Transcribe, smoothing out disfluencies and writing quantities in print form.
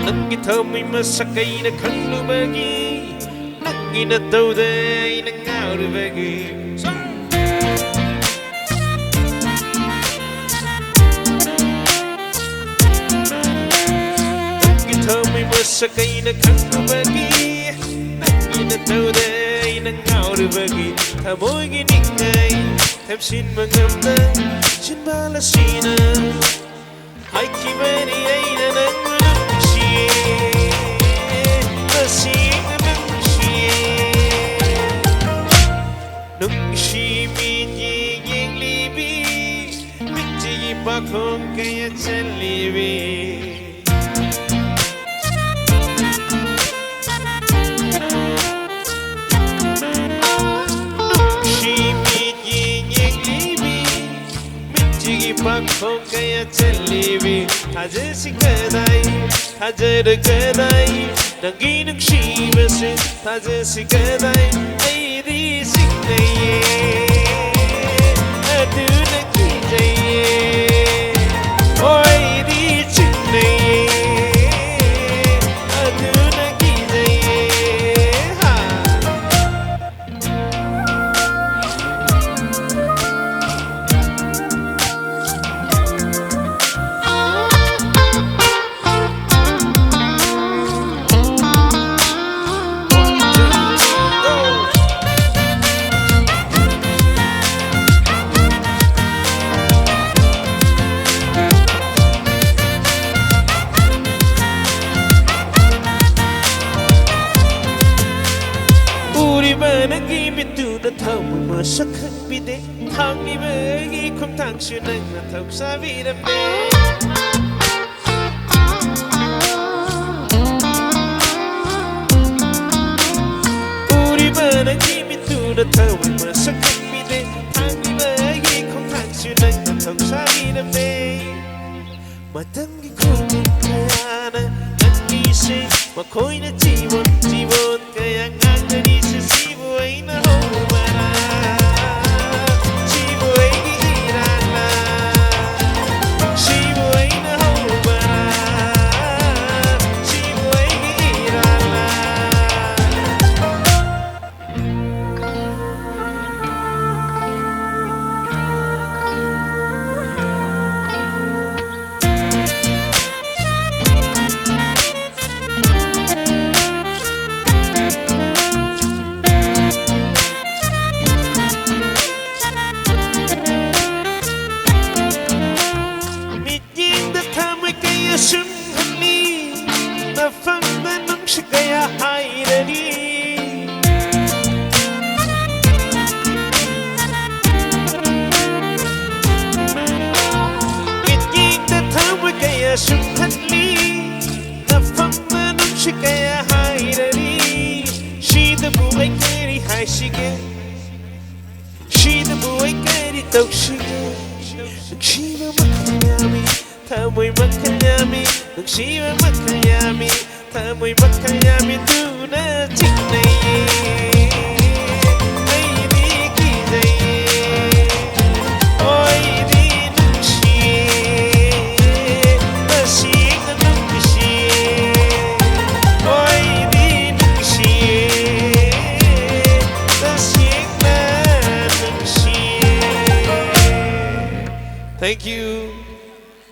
Nanggi thơm mà sakay na kanlubagi Nanggi na tawday na ngaurubagi Nanggi thơm mà sakay na kanlubagi Nanggi na tawday na ngaurubagi Thamoy giningay Thèm xin mangamna Xin balasina Ay kibani ay na nang Bakong kaya celiwi Shimit ying libi Mitjigi bakong kaya celiwi Haja si kadai Haja de kadai Nanginang shibasin Haja si kadai Ay di signaye Adu na kijaye Oi di chinaye Adu na kijaye Ha Nagi bitu da thau ma sakhan bide thangi bagi khum thang su nang na thau sa viram de Uri nagi bitu da thau ma sakhan bide thangi bagi khum thang su nang na thau sa viram de Matam gi khum kayana nagi se ma khoi na jibon kaya ngang ni se Kaya hayrani Gitging na tawa kaya sumhatli Nafammanam siya kaya hayrani Shida buhay kari hay sige Shida buhay kari tau sige Nagshima makayami Tamoy makayami Nagshima makayami Tamoy makayami tu na chinaye Ay di kijaye Oy di nungshiye Nasik na nungshiye Oy di nungshiye Nasik na nungshiye Thank you.